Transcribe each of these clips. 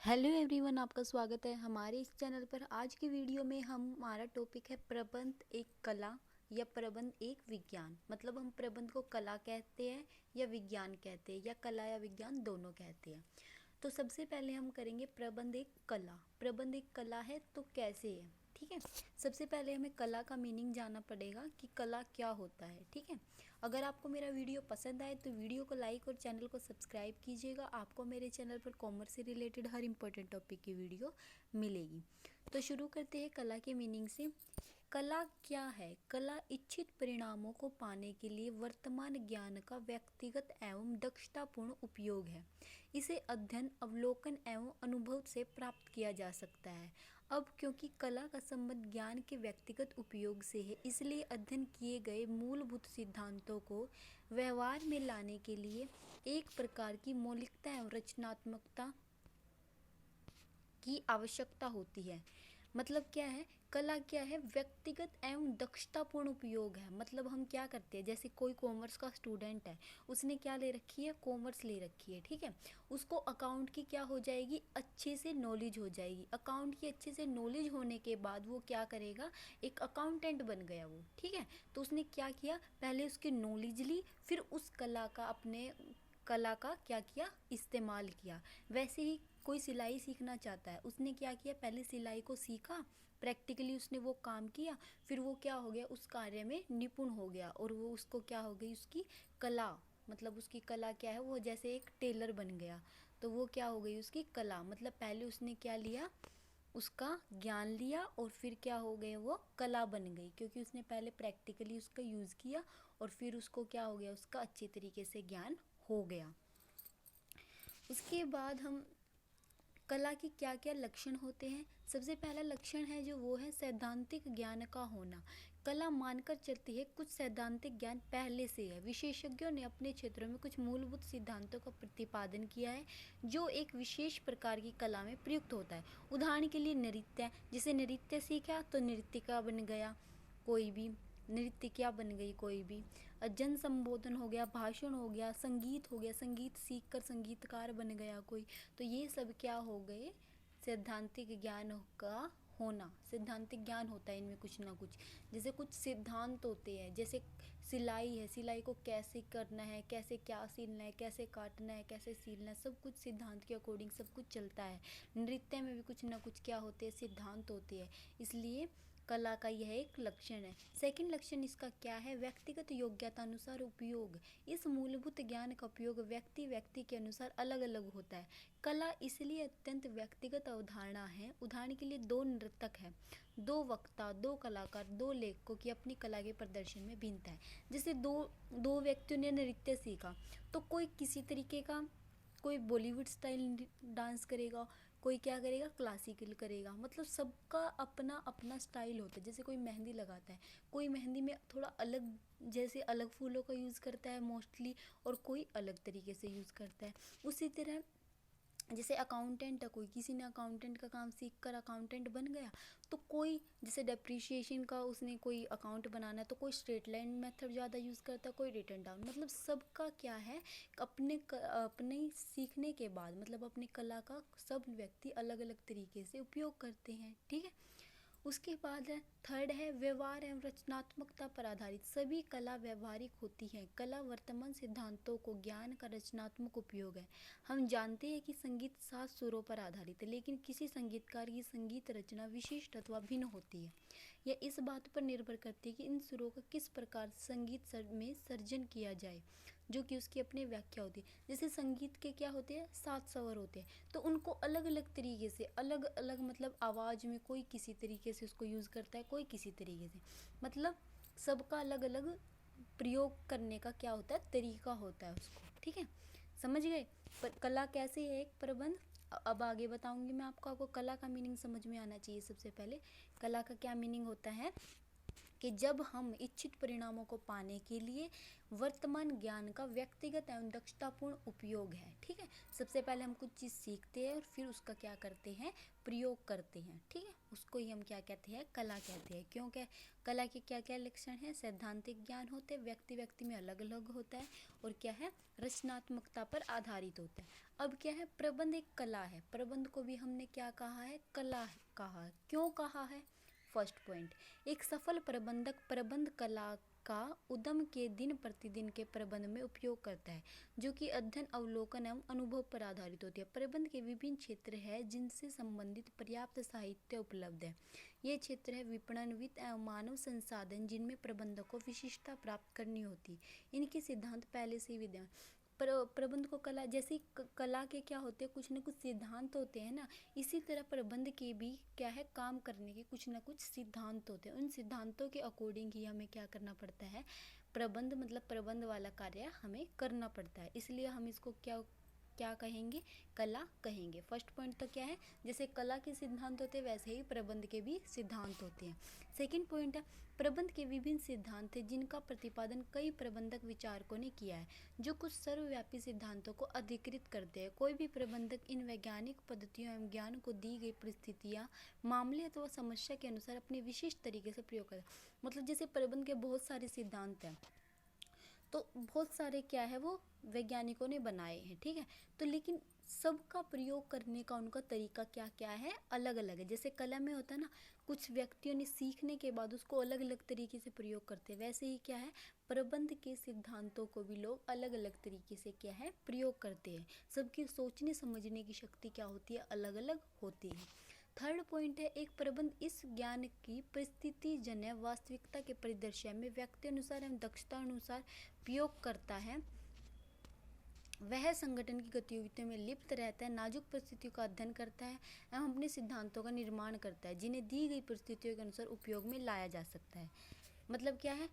Hello everyone, आपका स्वागत है हमारे इस चैनल पर। आज की वीडियो में हमारा टॉपिक है प्रबंध एक कला या प्रबंध एक विज्ञान। मतलब हम प्रबंध को कला कहते हैं या विज्ञान कहते हैं या कला या विज्ञान दोनों कहते हैं। तो सबसे पहले हम करेंगे प्रबंध एक कला। प्रबंध एक कला है तो कैसे है, ठीक है। सबसे पहले हमें कला का मीनिंग जानना पड़ेगा कि कला क्या होता है, ठीक है। अगर आपको मेरा वीडियो पसंद आए तो वीडियो को लाइक और चैनल को सब्सक्राइब कीजिएगा। आपको मेरे चैनल पर कॉमर्स से रिलेटेड हर इंपॉर्टेंट टॉपिक की वीडियो मिलेगी। तो शुरू करते हैं कला के मीनिंग से। कला क्या है? कला इच्छित परिणामों को पाने के लिए वर्तमान ज्ञान का व्यक्तिगत एवं दक्षतापूर्ण उपयोग है। इसे अध्ययन, अवलोकन एवं अनुभव से प्राप्त किया जा सकता है। अब क्योंकि कला का संबंध ज्ञान के व्यक्तिगत उपयोग से है, इसलिए अध्ययन किए गए मूलभूत सिद्धांतों को व्यवहार में लाने के लिए एक प्रकार की मौलिकता एवं रचनात्मकता की आवश्यकता होती है। मतलब क्या है? कला क्या है? व्यक्तिगत एवं दक्षतापूर्ण उपयोग है। मतलब हम क्या करते हैं, जैसे कोई कॉमर्स का स्टूडेंट है, उसने क्या ले रखी है? कॉमर्स ले रखी है, ठीक है। उसको अकाउंट की क्या हो जाएगी? अच्छे से नॉलेज हो जाएगी। अकाउंट की अच्छे से नॉलेज होने के बाद वो क्या करेगा? एक अकाउंटेंट बन गया वो, ठीक है। तो उसने क्या किया? पहले उसकी नॉलेज ली, फिर उस कला का अपने कला का क्या किया? इस्तेमाल किया। वैसे ही कोई सिलाई सीखना चाहता है, उसने क्या किया? पहले सिलाई को सीखा, प्रैक्टिकली उसने वो काम किया, फिर वो क्या हो गया? उस कार्य में निपुण हो गया और वो उसको क्या हो गई? उसकी कला, मतलब उसकी कला क्या है? वो जैसे एक टेलर बन गया, तो वो क्या हो गई? उसकी कला। मतलब पहले उसने क्या लिया? उसका ज्ञान लिया और फिर क्या हो गए? वो कला बन गई, क्योंकि उसने पहले प्रैक्टिकली उसका यूज़ किया और फिर उसको क्या हो गया? उसका अच्छे तरीके से ज्ञान हो गया। उसके बाद हम कला की क्या क्या लक्षण होते हैं। सबसे पहला लक्षण है जो वो है सैद्धांतिक ज्ञान का होना। कला मानकर चलती है कुछ सैद्धांतिक ज्ञान पहले से है। विशेषज्ञों ने अपने क्षेत्रों में कुछ मूलभूत सिद्धांतों का प्रतिपादन किया है जो एक विशेष प्रकार की कला में प्रयुक्त होता है। उदाहरण के लिए नृत्य, जिसे नृत्य सीखा तो नृत्यिका बन गया कोई भी, नृत्यिका बन गई कोई भी। जन संबोधन हो गया, भाषण हो गया, संगीत हो गया, संगीत सीखकर संगीतकार बन गया कोई। तो ये सब क्या हो गए? सैद्धांतिक ज्ञान का होना। सैद्धांतिक ज्ञान होता है इनमें कुछ ना कुछ। जैसे कुछ सिद्धांत होते हैं, जैसे सिलाई है, सिलाई को कैसे करना है, कैसे क्या सिलना है, कैसे काटना है, कैसे सिलना है, सब कुछ सिद्धांत के अकॉर्डिंग सब कुछ चलता है। नृत्य में भी कुछ ना कुछ क्या होते हैं? सिद्धांत होते हैं। इसलिए कला का यह एक लक्षण है। सेकंड लक्षण इसका क्या है? व्यक्तिगत योग्यता अनुसार उपयोग। इस मूलभूत ज्ञान का उपयोग व्यक्ति व्यक्ति के अनुसार अलग अलग होता है। कला इसलिए अत्यंत व्यक्तिगत अवधारणा है। उदाहरण के लिए दो नर्तक है, दो वक्ता, दो कलाकार, दो लेखकों की अपनी कला के प्रदर्शन में भिन्नता है। जैसे दो व्यक्तियों ने नृत्य सीखा, तो कोई किसी तरीके का, कोई बॉलीवुड स्टाइल डांस करेगा, कोई क्या करेगा? क्लासिकल करेगा। मतलब सबका अपना अपना स्टाइल होता है। जैसे कोई मेहंदी लगाता है, कोई मेहंदी में थोड़ा अलग, जैसे अलग फूलों का यूज़ करता है मोस्टली, और कोई अलग तरीके से यूज़ करता है। उसी तरह जैसे अकाउंटेंट है कोई, किसी ने अकाउंटेंट का काम सीख कर अकाउंटेंट बन गया, तो कोई जैसे डेप्रिशिएशन का उसने कोई अकाउंट बनाना है तो कोई स्ट्रेट लाइन मेथड ज़्यादा यूज़ करता है, कोई रिटर्न डाउन। मतलब सबका क्या है? अपने सीखने के बाद, मतलब अपनी कला का सब व्यक्ति अलग अलग तरीके से उपयोग करते हैं, ठीक है। उसके बाद है थर्ड है व्यवहार एवं रचनात्मकता पर आधारित। सभी कला व्यवहारिक होती है। कला वर्तमान सिद्धांतों को ज्ञान का रचनात्मक उपयोग है। हम जानते हैं कि संगीत 7 सुरों पर आधारित है, लेकिन किसी संगीतकार की संगीत रचना विशिष्ट अथवा भिन्न होती है। यह इस बात पर निर्भर करती है कि इन सुरों का किस प्रकार संगीत में सर्जन किया जाए, जो कि उसकी अपनी व्याख्या होती है। जैसे संगीत के क्या होते हैं? 7 स्वर होते हैं, तो उनको अलग अलग तरीके से, अलग अलग मतलब आवाज़ में कोई किसी तरीके से उसको यूज़ करता है, कोई किसी तरीके से। मतलब सबका अलग अलग प्रयोग करने का क्या होता है? तरीका होता है उसको, ठीक है। समझ गए? पर कला कैसे है? एक प्रबंध। अब आगे बताऊंगी मैं आपको। कला का मीनिंग समझ में आना चाहिए। सबसे पहले कला का क्या मीनिंग होता है? कि जब हम इच्छित परिणामों को पाने के लिए वर्तमान ज्ञान का व्यक्तिगत एवं दक्षतापूर्ण उपयोग है। ठीक है, सबसे पहले हम कुछ चीज़ सीखते हैं और फिर उसका क्या करते हैं, प्रयोग करते हैं। ठीक है, उसको ही हम क्या कहते हैं, कला कहते हैं। क्यों क्या कला के क्या क्या लक्षण हैं, सैद्धांतिक ज्ञान होते हैं, व्यक्ति व्यक्ति में अलग अलग होता है, और क्या है, रचनात्मकता पर आधारित होता है। अब क्या है, प्रबंध एक कला है। प्रबंध को भी हमने क्या कहा है, कला कहा है। क्यों कहा है, फर्स्ट पॉइंट, एक सफल प्रबंधक प्रबंध कला का उद्यम के दिन प्रतिदिन के प्रबंध में उपयोग करता है, जो कि अध्ययन, अवलोकन एवं अनुभव पर आधारित होती है। प्रबंध के विभिन्न क्षेत्र हैं जिनसे संबंधित पर्याप्त साहित्य उपलब्ध है। ये क्षेत्र है विपणन, वित्त एवं मानव संसाधन, जिनमें प्रबंधक को विशिष्टता प्राप्त करनी होती है। इनके सिद्धांत पहले से ही विद्यमान। प्रबंध को कला, जैसे कला के क्या होते हैं, कुछ न कुछ सिद्धांत होते हैं ना, इसी तरह प्रबंध के भी क्या है, काम करने के कुछ न कुछ सिद्धांत होते हैं। उन सिद्धांतों के अकॉर्डिंग ही हमें क्या करना पड़ता है, प्रबंध मतलब प्रबंध वाला कार्य हमें करना पड़ता है। इसलिए हम इसको क्या क्या कहेंगे, कला कहेंगे। फर्स्ट पॉइंट तो क्या है, जैसे कला के सिद्धांत होते हैं वैसे ही प्रबंध के भी सिद्धांत होते हैं। सेकंड पॉइंट है, प्रबंध के विभिन्न सिद्धांत हैं जिनका प्रतिपादन कई प्रबंधक विचारकों ने किया है, जो कुछ सर्वव्यापी सिद्धांतों को अधिकृत करते हैं। कोई भी प्रबंधक इन वैज्ञानिक पद्धतियों एवं ज्ञान को दी गई परिस्थितियाँ, मामले अथवा समस्या के अनुसार अपने विशिष्ट तरीके से प्रयोग करता है। मतलब जैसे प्रबंध के बहुत सारे सिद्धांत हैं, तो बहुत सारे क्या है वो वैज्ञानिकों ने बनाए हैं। ठीक है, तो लेकिन सबका प्रयोग करने का उनका तरीका क्या क्या है, अलग अलग है। जैसे कला में होता है ना, कुछ व्यक्तियों ने सीखने के बाद उसको अलग अलग तरीके से प्रयोग करते हैं, वैसे ही क्या है, प्रबंध के सिद्धांतों को भी लोग अलग अलग तरीके से क्या है, प्रयोग करते हैं। सबकी सोचने समझने की शक्ति क्या होती है, अलग अलग होती है। थर्ड पॉइंट है, एक प्रबंध इस ज्ञान की परिस्थितिजन्य वास्तविकता के परिदृश्य में व्यक्ति अनुसार एवं दक्षता अनुसार प्रयोग करता है। वह संगठन की गतिविधियों में लिप्त रहता है, नाजुक परिस्थितियों का अध्ययन करता है एवं अपने सिद्धांतों का निर्माण करता है, जिन्हें दी गई परिस्थितियों के अनुसार उपयोग में लाया जा सकता है। मतलब क्या है,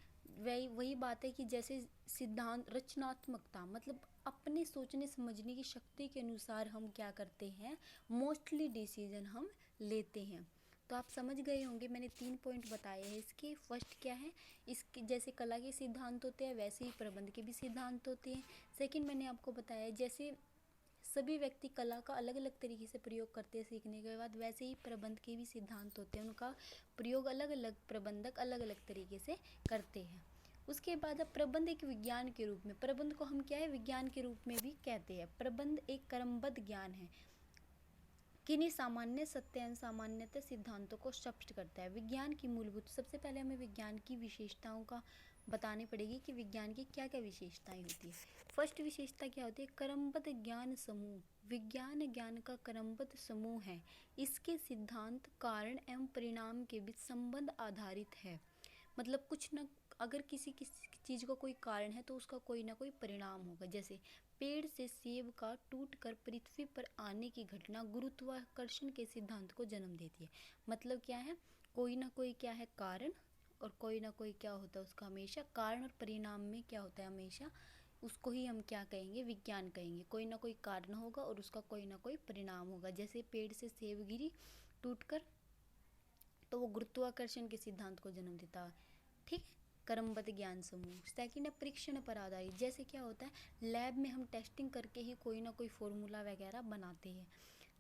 वही बात है कि जैसे सिद्धांत, रचनात्मकता मतलब अपने सोचने समझने की शक्ति के अनुसार हम क्या करते हैं, मोस्टली डिसीजन हम लेते हैं। तो आप समझ गए होंगे, मैंने 3 पॉइंट बताए हैं इसके। फर्स्ट क्या है, इसके जैसे कला के सिद्धांत होते हैं वैसे ही प्रबंध के भी सिद्धांत होते हैं। सेकंड मैंने आपको बताया, जैसे सभी व्यक्ति कला का अलग अलग तरीके से प्रयोग करते हैं सीखने के बाद, वैसे ही प्रबंध के भी सिद्धांत होते हैं, उनका प्रयोग अलग अलग प्रबंधक अलग अलग तरीके से करते हैं। उसके बाद अब प्रबंध एक विज्ञान के रूप में, प्रबंध को हम क्या है, विज्ञान के रूप में भी कहते हैं। प्रबंध एक क्रमबद्ध ज्ञान है, किन्हीं सामान्य सत्य एवं सामान्यतः सिद्धांतों को स्पष्ट करता है। विज्ञान की मूलभूत, सबसे पहले हमें विज्ञान की विशेषताओं का बतानी पड़ेगी कि विज्ञान की क्या क्या विशेषताएं होती है। फर्स्ट विशेषता क्या होती है, क्रमबद्ध ज्ञान समूह। विज्ञान ज्ञान का क्रमबद्ध समूह है, इसके सिद्धांत कारण एवं परिणाम के बीच संबंध आधारित है। मतलब कुछ न, अगर किसी चीज़ का कोई कारण है तो उसका कोई ना कोई परिणाम होगा। जैसे पेड़ से सेब का टूटकर पृथ्वी पर आने की घटना गुरुत्वाकर्षण के सिद्धांत को जन्म देती है। मतलब क्या है, कोई ना कोई क्या है कारण, और कोई ना कोई क्या होता है उसका, हमेशा कारण और परिणाम में क्या होता है, हमेशा उसको ही हम क्या कहेंगे, विज्ञान कहेंगे। कोई ना कोई कारण होगा और उसका कोई ना कोई परिणाम होगा। जैसे पेड़ से सेब गिरी टूटकर, तो वो गुरुत्वाकर्षण के सिद्धांत को जन्म देता है। ठीक है, क्रमबद्ध ज्ञान समूह। सेकंड है परीक्षण पर आधारित। जैसे क्या होता है, लैब में हम टेस्टिंग करके ही कोई ना कोई फॉर्मूला वगैरह बनाते हैं।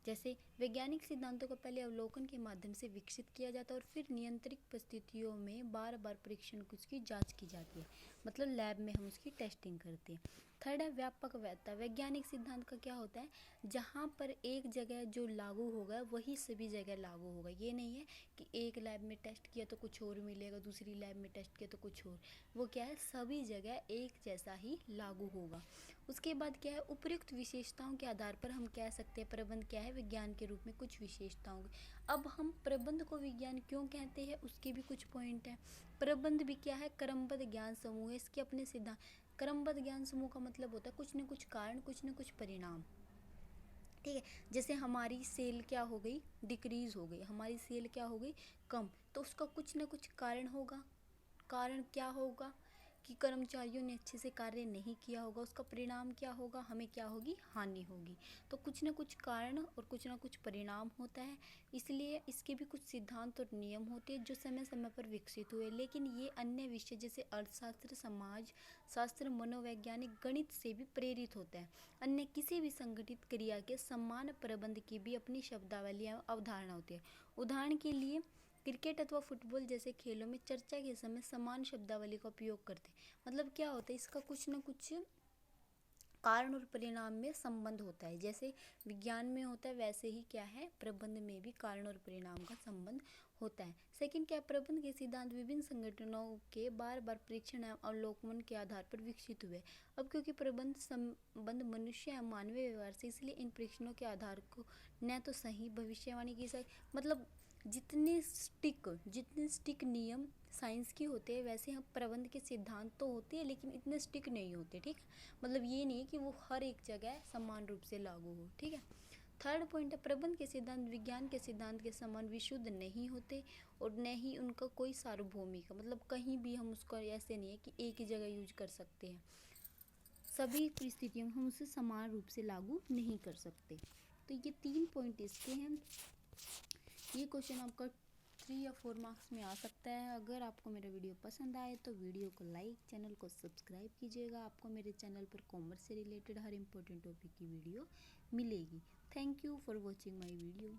जैसे वैज्ञानिक सिद्धांतों को पहले अवलोकन के माध्यम से विकसित किया जाता है और फिर नियंत्रित परिस्थितियों में बार बार परीक्षण की उसकी जाँच की जाती है। मतलब लैब में हम उसकी टेस्टिंग करते हैं। थर्ड है व्यापक वैधता। वैज्ञानिक सिद्धांत का क्या होता है, जहाँ पर एक जगह जो लागू होगा वही सभी जगह लागू होगा। ये नहीं है कि एक लैब में टेस्ट किया तो कुछ और मिलेगा, दूसरी लैब में टेस्ट किया तो कुछ और। वो क्या है, सभी जगह एक जैसा ही लागू होगा। उसके बाद क्या है, उपयुक्त विशेषताओं के आधार पर हम कह सकते हैं प्रबंध क्या है, विज्ञान के रूप में कुछ विशेषताओं। अब हम प्रबंध को विज्ञान क्यों कहते हैं, उसके भी कुछ पॉइंट हैं। प्रबंध भी क्या है, क्रमबद्ध ज्ञान समूह है, इसके अपने सिद्धांत। क्रमबद्ध ज्ञान समूह का मतलब होता है कुछ न कुछ कारण, कुछ न कुछ परिणाम। ठीक है, जैसे हमारी सेल क्या हो गई, डिक्रीज हो गई, हमारी सेल क्या हो गई, कम, तो उसका कुछ न कुछ कारण होगा। कारण क्या होगा कि कर्मचारियों ने अच्छे से कार्य नहीं किया होगा, उसका परिणाम क्या होगा, हमें क्या होगी, हानि होगी। तो कुछ ना कुछ कारण और कुछ ना कुछ परिणाम होता है, इसलिए इसके भी कुछ सिद्धांत और नियम होते हैं जो समय समय पर विकसित हुए। लेकिन ये अन्य विषय जैसे अर्थशास्त्र, समाज शास्त्र, मनोवैज्ञानिक, गणित से भी प्रेरित होता है। अन्य किसी भी संगठित क्रिया के समान प्रबंध की भी अपनी शब्दावली एवं अवधारणा होती है। उदाहरण के लिए क्रिकेट अथवा फुटबॉल जैसे खेलों में चर्चा के समय समान शब्दावली का उपयोग करते हैं। मतलब क्या होता है, इसका कुछ ना कुछ कारण और परिणाम में संबंध होता है। जैसे विज्ञान में होता है वैसे ही क्या है, प्रबंध में भी कारण और परिणाम का संबंध होता है। सेकंड क्या, प्रबंध के सिद्धांत विभिन्न संगठनों के बार बार परीक्षण एवं अवलोकन के आधार पर विकसित हुए। अब क्योंकि प्रबंध संबंध मनुष्य एवं मानवीय व्यवहार से, इसलिए इन परीक्षणों के आधार को न तो सही भविष्यवाणी की मतलब जितने स्टिक नियम साइंस की होते हैं वैसे हम प्रबंध के सिद्धांत तो होते हैं, लेकिन इतने स्टिक नहीं होते। ठीक, मतलब ये नहीं है कि वो हर एक जगह समान रूप से लागू हो। ठीक है। थर्ड पॉइंट है, प्रबंध के सिद्धांत विज्ञान के सिद्धांत के समान विशुद्ध नहीं होते और न ही उनका कोई सार्वभौमिक, मतलब कहीं भी हम उसको ऐसे नहीं है कि एक ही जगह यूज कर सकते हैं, सभी परिस्थितियों में हम उसे समान रूप से लागू नहीं कर सकते। तो ये 3 पॉइंट इसके हैं। ये क्वेश्चन आपका 3 या 4 मार्क्स में आ सकता है। अगर आपको मेरा वीडियो पसंद आए तो वीडियो को लाइक, चैनल को सब्सक्राइब कीजिएगा। आपको मेरे चैनल पर कॉमर्स से रिलेटेड हर इंपॉर्टेंट टॉपिक की वीडियो मिलेगी। Thank you for watching my video.